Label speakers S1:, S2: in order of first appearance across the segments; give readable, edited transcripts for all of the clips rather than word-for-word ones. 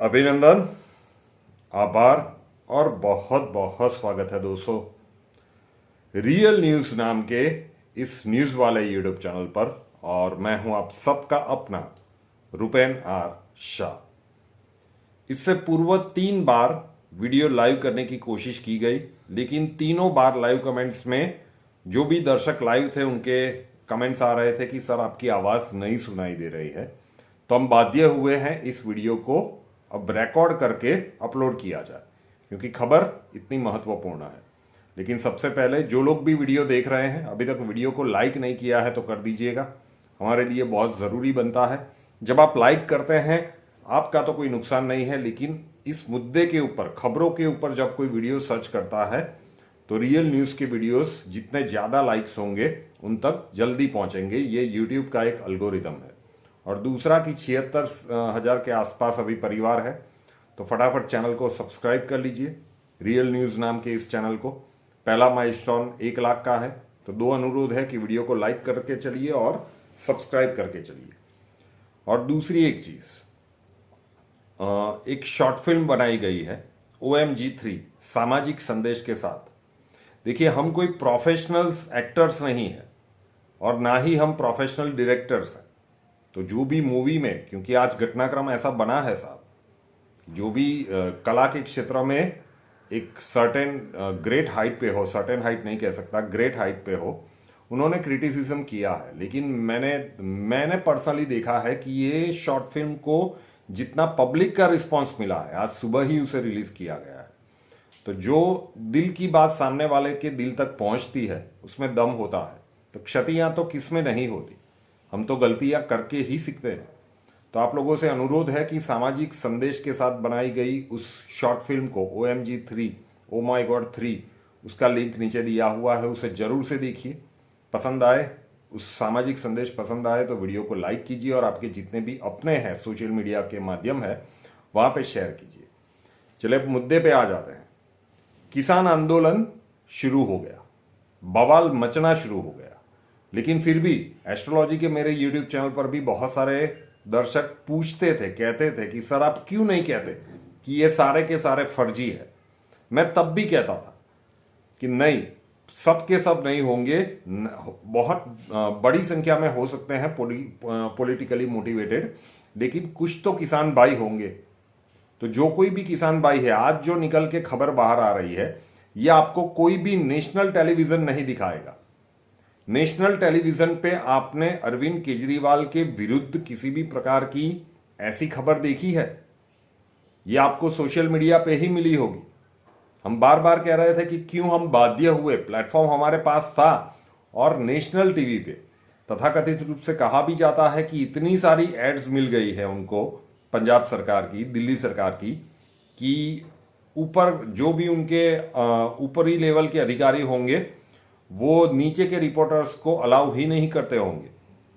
S1: अभिनंदन, आभार और बहुत बहुत स्वागत है दोस्तों रियल न्यूज़ नाम के इस न्यूज़ वाले यूट्यूब चैनल पर। और मैं हूं आप सबका अपना रुपेन आर शाह। इससे पूर्व 3 बार वीडियो लाइव करने की कोशिश की गई, लेकिन तीनों बार लाइव कमेंट्स में जो भी दर्शक लाइव थे उनके कमेंट्स आ रहे थे कि सर आपकी आवाज़ नहीं सुनाई दे रही है। तो हम बाध्य हुए हैं इस वीडियो को अब रिकॉर्ड करके अपलोड किया जाए, क्योंकि खबर इतनी महत्वपूर्ण है। लेकिन सबसे पहले जो लोग भी वीडियो देख रहे हैं, अभी तक वीडियो को लाइक नहीं किया है तो कर दीजिएगा, हमारे लिए बहुत ज़रूरी बनता है। जब आप लाइक करते हैं आपका तो कोई नुकसान नहीं है, लेकिन इस मुद्दे के ऊपर, खबरों के ऊपर जब कोई वीडियो सर्च करता है तो रियल न्यूज़ के वीडियोस जितने ज़्यादा लाइक्स होंगे उन तक जल्दी पहुंचेंगे। ये यूट्यूब का एक एल्गोरिदम है। और दूसरा कि 76,000 के आसपास अभी परिवार है, तो फटाफट चैनल को सब्सक्राइब कर लीजिए। रियल न्यूज़ नाम के इस चैनल को पहला माइलस्टोन 1 लाख का है, तो 2 अनुरोध है कि वीडियो को लाइक करके चलिए और सब्सक्राइब करके चलिए। और दूसरी एक चीज़, एक शॉर्ट फिल्म बनाई गई है OMG3 सामाजिक संदेश के साथ। देखिए, हम कोई प्रोफेशनल्स एक्टर्स नहीं है और ना ही हम प्रोफेशनल डायरेक्टर्स हैं। तो जो भी मूवी में, क्योंकि आज घटनाक्रम ऐसा बना है साहब, जो भी कला के क्षेत्र में एक सर्टेन ग्रेट हाइट पे हो, सर्टेन हाइट नहीं कह सकता, ग्रेट हाइट पे हो, उन्होंने क्रिटिसिज्म किया है। लेकिन मैंने पर्सनली देखा है कि ये शॉर्ट फिल्म को जितना पब्लिक का रिस्पांस मिला है, आज सुबह ही उसे रिलीज किया गया है, तो जो दिल की बात सामने वाले के दिल तक पहुंचती है उसमें दम होता है। तो क्षतियां तो किसमें नहीं होती, हम तो गलतियां करके ही सीखते हैं। तो आप लोगों से अनुरोध है कि सामाजिक संदेश के साथ बनाई गई उस शॉर्ट फिल्म को OMG3, ओ माई गॉड 3, उसका लिंक नीचे दिया हुआ है, उसे जरूर से देखिए। पसंद आए, उस सामाजिक संदेश पसंद आए तो वीडियो को लाइक कीजिए और आपके जितने भी अपने हैं सोशल मीडिया के माध्यम है वहाँ पे शेयर कीजिए। चलिए अब मुद्दे पे आ जाते हैं। किसान आंदोलन शुरू हो गया, बवाल मचना शुरू हो गया, लेकिन फिर भी एस्ट्रोलॉजी के मेरे यूट्यूब चैनल पर भी बहुत सारे दर्शक पूछते थे, कहते थे कि सर आप क्यों नहीं कहते कि ये सारे के सारे फर्जी है। मैं तब भी कहता था कि नहीं, सब के सब नहीं होंगे, बहुत बड़ी संख्या में हो सकते हैं पॉलिटिकली मोटिवेटेड, लेकिन कुछ तो किसान भाई होंगे। तो जो कोई भी किसान भाई है, आज जो निकल के खबर बाहर आ रही है, ये आपको कोई भी नेशनल टेलीविजन नहीं दिखाएगा। नेशनल टेलीविजन पे आपने अरविंद केजरीवाल के विरुद्ध किसी भी प्रकार की ऐसी खबर देखी है? ये आपको सोशल मीडिया पे ही मिली होगी। हम बार बार कह रहे थे कि क्यों हम बाध्य हुए, प्लेटफॉर्म हमारे पास था और नेशनल टीवी पे तथाकथित रूप से कहा भी जाता है कि इतनी सारी एड्स मिल गई है उनको, पंजाब सरकार की, दिल्ली सरकार की, कि ऊपर जो भी उनके ऊपरी लेवल के अधिकारी होंगे वो नीचे के रिपोर्टर्स को अलाउ ही नहीं करते होंगे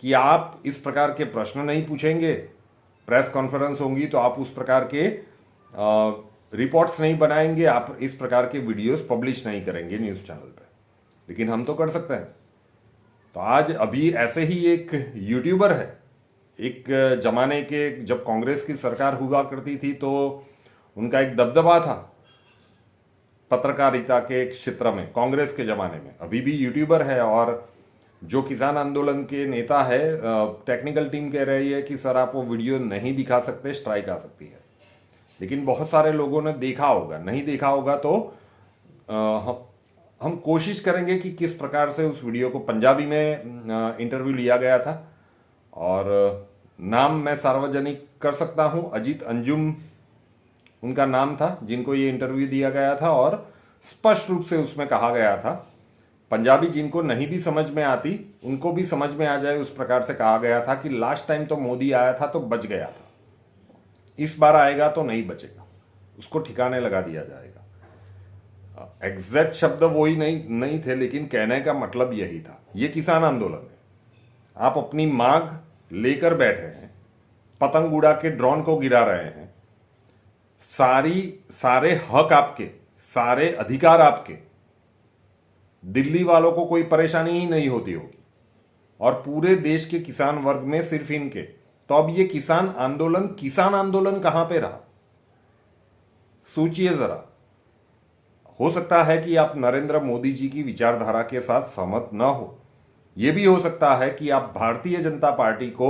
S1: कि आप इस प्रकार के प्रश्न नहीं पूछेंगे, प्रेस कॉन्फ्रेंस होंगी तो आप उस प्रकार के रिपोर्ट्स नहीं बनाएंगे, आप इस प्रकार के वीडियोस पब्लिश नहीं करेंगे न्यूज़ चैनल पे। लेकिन हम तो कर सकते हैं। तो आज अभी ऐसे ही एक यूट्यूबर है, एक जमाने के जब कांग्रेस की सरकार हुआ करती थी तो उनका एक दबदबा था पत्रकारिता के क्षेत्र में, कांग्रेस के ज़माने में, अभी भी यूट्यूबर है। और जो किसान आंदोलन के नेता है, टेक्निकल टीम कह रही है कि सर आप वो वीडियो नहीं दिखा सकते, स्ट्राइक आ सकती है। लेकिन बहुत सारे लोगों ने देखा होगा, नहीं देखा होगा तो हम कोशिश करेंगे कि किस प्रकार से उस वीडियो को, पंजाबी में इंटरव्यू लिया गया था और नाम मैं सार्वजनिक कर सकता हूं, अजीत अंजुम उनका नाम था जिनको ये इंटरव्यू दिया गया था। और स्पष्ट रूप से उसमें कहा गया था, पंजाबी जिनको नहीं भी समझ में आती उनको भी समझ में आ जाए उस प्रकार से कहा गया था कि लास्ट टाइम तो मोदी आया था तो बच गया था, इस बार आएगा तो नहीं बचेगा, उसको ठिकाने लगा दिया जाएगा। एग्जैक्ट शब्द वही नहीं थे, लेकिन कहने का मतलब यही था। ये किसान आंदोलन है, आप अपनी मांग लेकर बैठे हैं, पतंग उड़ा के ड्रोन को गिरा रहे हैं, सारे हक आपके, सारे अधिकार आपके, दिल्ली वालों को कोई परेशानी ही नहीं होती होगी और पूरे देश के किसान वर्ग में सिर्फ इनके। तो अब ये किसान आंदोलन कहां पे रहा? सोचिए जरा। हो सकता है कि आप नरेंद्र मोदी जी की विचारधारा के साथ सहमत न हो, यह भी हो सकता है कि आप भारतीय जनता पार्टी को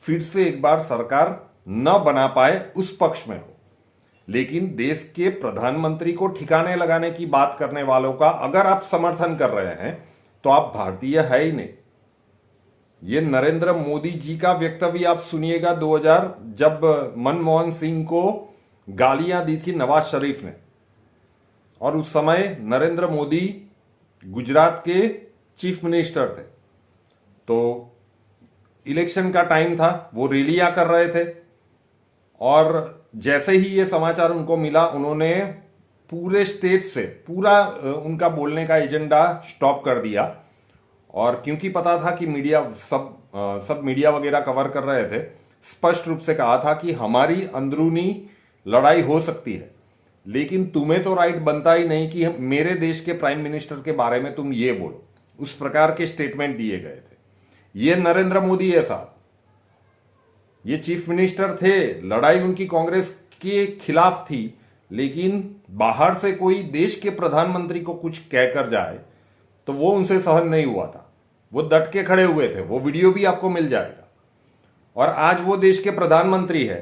S1: फिर से एक बार सरकार न बना पाए उस पक्ष में हो, लेकिन देश के प्रधानमंत्री को ठिकाने लगाने की बात करने वालों का अगर आप समर्थन कर रहे हैं तो आप भारतीय है ही नहीं। ये नरेंद्र मोदी जी का वक्तव्य आप सुनिएगा 2000 जब मनमोहन सिंह को गालियां दी थी नवाज शरीफ ने, और उस समय नरेंद्र मोदी गुजरात के चीफ मिनिस्टर थे, तो इलेक्शन का टाइम था, वो रैलियां कर रहे थे, और जैसे ही ये समाचार उनको मिला उन्होंने पूरे स्टेट से पूरा उनका बोलने का एजेंडा स्टॉप कर दिया। और क्योंकि पता था कि मीडिया सब मीडिया वगैरह कवर कर रहे थे, स्पष्ट रूप से कहा था कि हमारी अंदरूनी लड़ाई हो सकती है, लेकिन तुम्हें तो राइट बनता ही नहीं कि मेरे देश के प्राइम मिनिस्टर के बारे में तुम ये बोलो। उस प्रकार के स्टेटमेंट दिए गए थे। ये नरेंद्र मोदी है साहब, ये चीफ मिनिस्टर थे, लड़ाई उनकी कांग्रेस के खिलाफ थी, लेकिन बाहर से कोई देश के प्रधानमंत्री को कुछ कहकर जाए तो वो उनसे सहन नहीं हुआ था। वो डट के खड़े हुए थे, वो वीडियो भी आपको मिल जाएगा। और आज वो देश के प्रधानमंत्री है,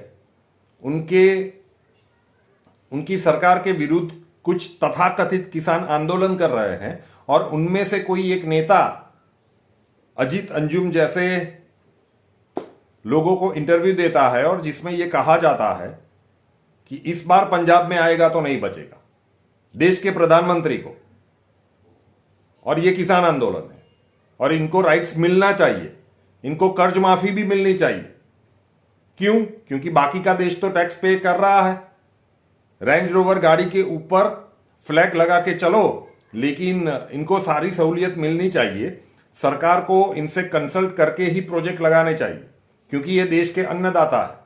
S1: उनकी सरकार के विरुद्ध कुछ तथाकथित किसान आंदोलन कर रहे हैं, और उनमें से कोई एक नेता अजीत अंजुम जैसे लोगों को इंटरव्यू देता है और जिसमें यह कहा जाता है कि इस बार पंजाब में आएगा तो नहीं बचेगा देश के प्रधानमंत्री को, और यह किसान आंदोलन है और इनको राइट्स मिलना चाहिए, इनको कर्ज माफी भी मिलनी चाहिए। क्यों? क्योंकि बाकी का देश तो टैक्स पे कर रहा है। रेंज रोवर गाड़ी के ऊपर फ्लैग लगा के चलो, लेकिन इनको सारी सहूलियत मिलनी चाहिए। सरकार को इनसे कंसल्ट करके ही प्रोजेक्ट लगाने चाहिए, क्योंकि ये देश के अन्नदाता है।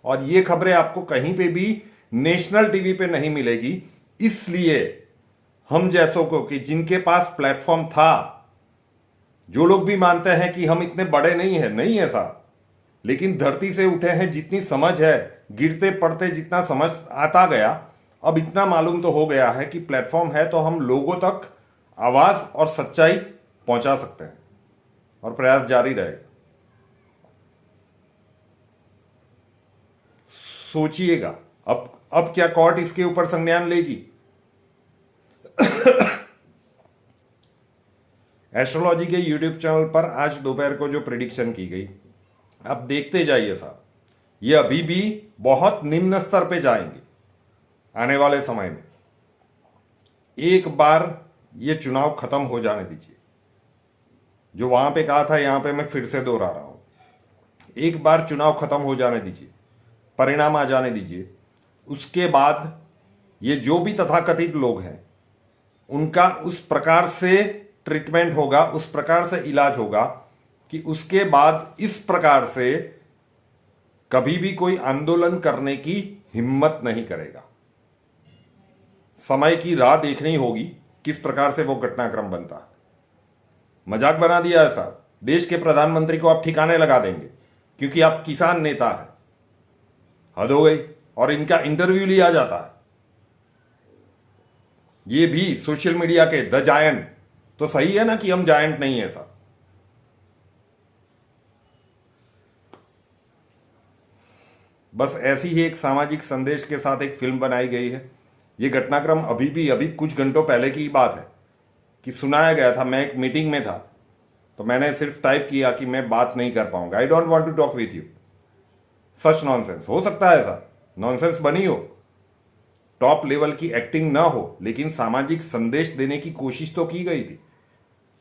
S1: और ये खबरें आपको कहीं पे भी नेशनल टीवी पे नहीं मिलेगी। इसलिए हम जैसों को, कि जिनके पास प्लेटफॉर्म था, जो लोग भी मानते हैं कि हम इतने बड़े नहीं है साहब, लेकिन धरती से उठे हैं, जितनी समझ है, गिरते पड़ते जितना समझ आता गया, अब इतना मालूम तो हो गया है कि प्लेटफॉर्म है तो हम लोगों तक आवाज और सच्चाई पहुंचा सकते हैं, और प्रयास जारी रहेगा। सोचिएगा अब क्या कोर्ट इसके ऊपर संज्ञान लेगी? एस्ट्रोलॉजी के यूट्यूब चैनल पर आज दोपहर को जो प्रिडिक्शन की गई, अब देखते जाइए साहब, ये अभी भी बहुत निम्न स्तर पे जाएंगे आने वाले समय में। एक बार ये चुनाव खत्म हो जाने दीजिए। जो वहां पे कहा था, यहां पे मैं फिर से दोहरा रहा हूं, एक बार चुनाव खत्म हो जाने दीजिए, परिणाम आ जाने दीजिए। उसके बाद ये जो भी तथाकथित लोग हैं, उनका उस प्रकार से ट्रीटमेंट होगा, उस प्रकार से इलाज होगा कि उसके बाद इस प्रकार से कभी भी कोई आंदोलन करने की हिम्मत नहीं करेगा। समय की राह देखनी होगी किस प्रकार से वो घटनाक्रम बनता है। मजाक बना दिया है साहब, देश के प्रधानमंत्री को आप ठिकाने लगा देंगे क्योंकि आप किसान नेता है। हद हो गई। और इनका इंटरव्यू लिया जाता है, ये भी सोशल मीडिया के द जायंट। तो सही है ना कि हम जायंट नहीं है साहब। बस ऐसी ही एक सामाजिक संदेश के साथ एक फिल्म बनाई गई है। ये घटनाक्रम अभी कुछ घंटों पहले की बात है कि सुनाया गया था। मैं एक मीटिंग में था, तो मैंने सिर्फ टाइप किया कि मैं बात नहीं कर पाऊंगा, I don't want to talk with you. Such nonsense. हो सकता है ऐसा नॉनसेंस बनी हो, टॉप लेवल की एक्टिंग ना हो, लेकिन सामाजिक संदेश देने की कोशिश तो की गई थी।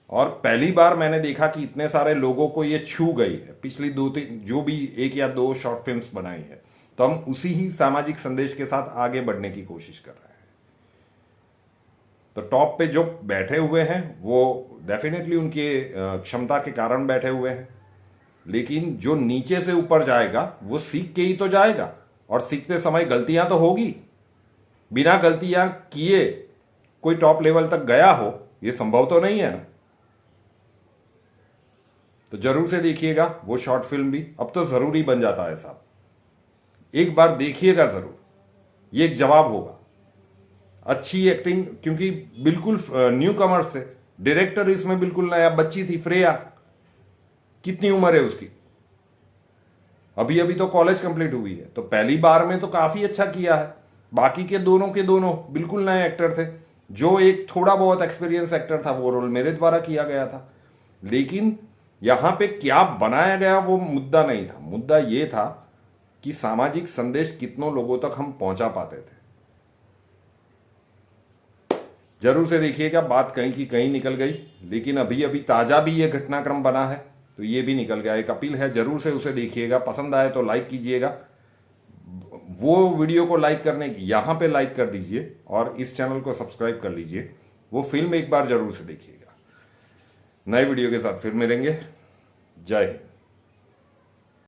S1: और पहली बार मैंने देखा कि इतने सारे लोगों को ये छू गई है। पिछली 2-3 जो भी 1 या 2 शॉर्ट फिल्म्स बनाई है, तो हम उसी ही सामाजिक संदेश के साथ आगे बढ़ने की कोशिश कर रहे हैं। तो टॉप पे जो बैठे हुए हैं वो डेफिनेटली उनके क्षमता के कारण बैठे हुए हैं, लेकिन जो नीचे से ऊपर जाएगा वो सीख के ही तो जाएगा, और सीखते समय गलतियां तो होगी। बिना गलतियां किए कोई टॉप लेवल तक गया हो, ये संभव तो नहीं है ना। तो जरूर से देखिएगा वो शॉर्ट फिल्म भी, अब तो जरूरी बन जाता है साहब। एक बार देखिएगा जरूर, ये एक जवाब होगा। अच्छी एक्टिंग, क्योंकि बिल्कुल न्यू कमर से डायरेक्टर इसमें बिल्कुल नया, बच्ची थी श्रेया, कितनी उम्र है उसकी, अभी अभी तो कॉलेज कंप्लीट हुई है, तो पहली बार में तो काफी अच्छा किया है। बाकी के दोनों बिल्कुल नए एक्टर थे। जो एक थोड़ा बहुत एक्सपीरियंस एक्टर था वो रोल मेरे द्वारा किया गया था, लेकिन यहां पे क्या बनाया गया वो मुद्दा नहीं था। मुद्दा ये था कि सामाजिक संदेश कितनों लोगों तक हम पहुंचा पाते थे। जरूर से देखिएगा, बात कहीं की कहीं निकल गई, लेकिन अभी अभी ताजा भी ये घटनाक्रम बना है तो ये भी निकल गया। एक अपील है, जरूर से उसे देखिएगा, पसंद आए तो लाइक कीजिएगा। वो वीडियो को लाइक करने की यहाँ पे लाइक कर दीजिए और इस चैनल को सब्सक्राइब कर लीजिए। वो फिल्म एक बार जरूर से देखिएगा। नए वीडियो के साथ फिर मिलेंगे। जय हिंद।